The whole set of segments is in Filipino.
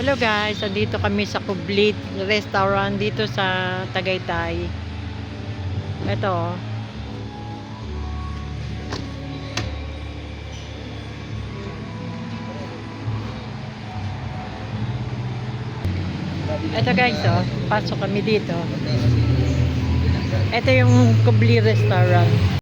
Hello guys, andito kami sa Kublit Restaurant dito sa Tagaytay. Ito. Ito guys, oh, pasok kami dito. Ito yung Kublit Restaurant.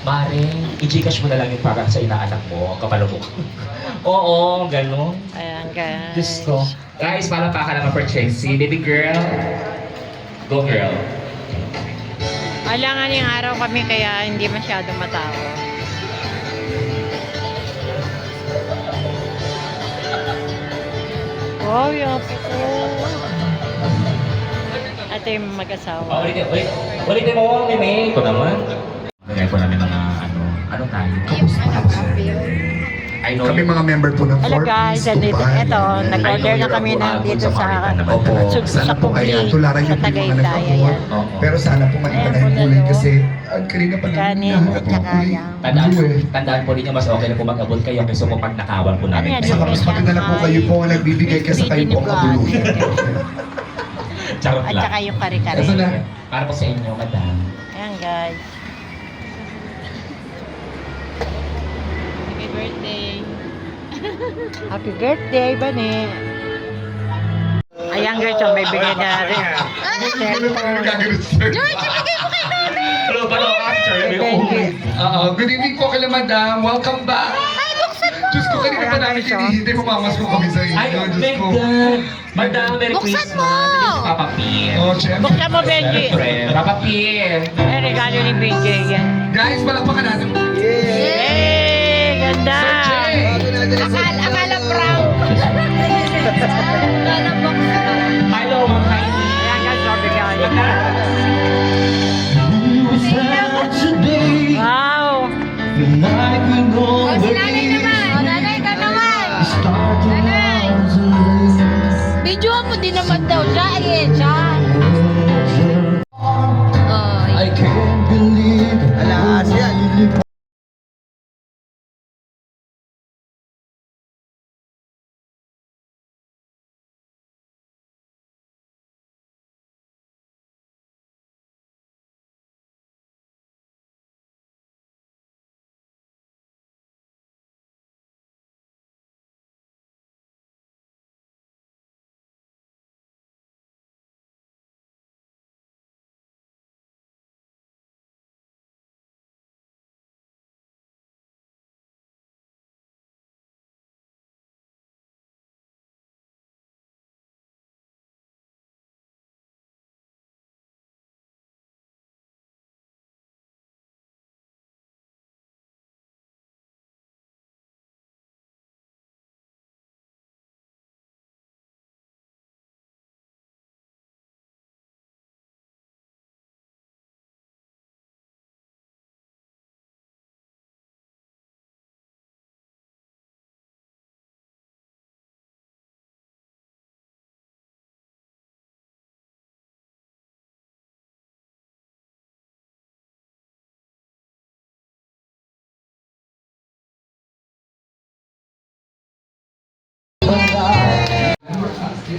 Maring, i-gcash mo na lang yung para sa inaanak mo, kapalo mo. Oo, gano'n. Ayan guys. Diyos ko. Guys, para pa ka naman for Chelsea. Baby girl. Go girl. Alangan yung araw kami kaya hindi masyado matao. Wow, yung po. Ito yung mag-asawa. Ulitin mo, Mimi. Ito naman. Kaya po namin mga ano tayo? I know. Kami mga member po ng Hello 4 guys, andito. Ito, nag-order na kami na dito sa sana po kaya Kublit tularan sa yung mga Tagaytay. nag-abot. Ayan. Pero sana po maiba na yung kulay kasi kanina pa Kanin at saka yung Tandaan po ninyo, mas okay na po mag-abot kayo kaysa po pag nakawan po namin. Ano yan? Saka mas maganda na po kayo po ang nagbibigay kasi kayo po ang kabuluhan. Charot At lang. saka yung kare-kare. Ito na. Para po sa inyo, madam. Ayan guys. Happy birthday. Happy birthday, Bani. Ayan guys, so may bigay na rin. George, Hello, palo, after. Thank you. Good evening po kay madam. Welcome back. Ay, buksan mo! Diyos ko, kanina pa namin hinihintay. Pumamas ko kami sa inyo. Ay, oh Diyos my ko. God! Madam, Merry Christmas! Buksan mo! Papa P. Oh, syempre. Buksan mo, Benji. Papa P. Ay, regalo ni BJ yan. Guys, palakpakan natin. Yay! Ganda! Akala brown. Akala box. Hello, Ma'am Heidi. Ayan guys, so bigay. Wow! O, si nanay naman. O, nanay ka naman. Nanay. Video mo din naman daw siya. Ayan siya. I can't believe Alas yan.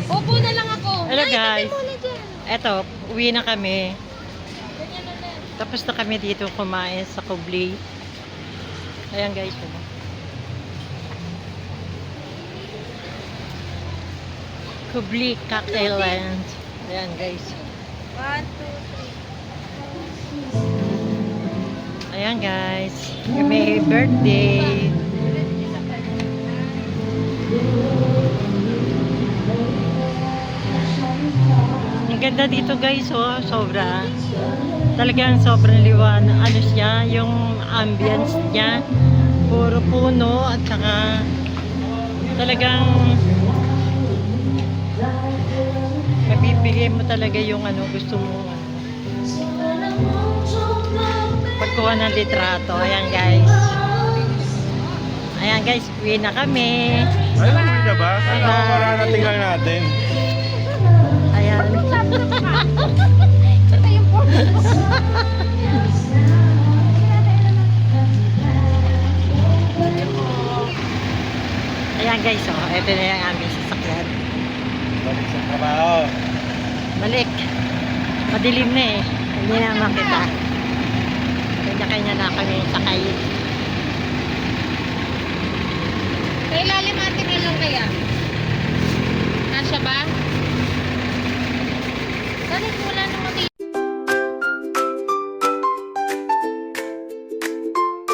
Upo na lang ako. Hello, Ay, guys. tabi muna dyan. Eto, uwi na kami. Ganyan na lang. Tapos na kami dito kumain sa Kubli. Ayan guys. Oh. Kubli Cocktail Land. Ayan guys. 1, 2, 3. Ayan guys. May birthday. Ang ganda dito guys, oh, sobra. Talagang sobrang liwan. Ano siya, yung ambience niya. Puro puno at saka talagang mabibigay mo talaga yung ano gusto mo. Pagkuha ng litrato. Ayan guys. Ayan guys, uwi na kami. Ay, umuwi na ba? Bye-bye. Ako mararating lang natin. Ayan. Ito yung porno. Ayan guys, oh, ito na yung aming sasakyan. Balik sa trabaho. Balik. Madilim na eh. Hindi na makita. Kanya-kanya na kami sakay. Sa ilalim natin lang kaya? Nasya ba? Bakit wala nang mati?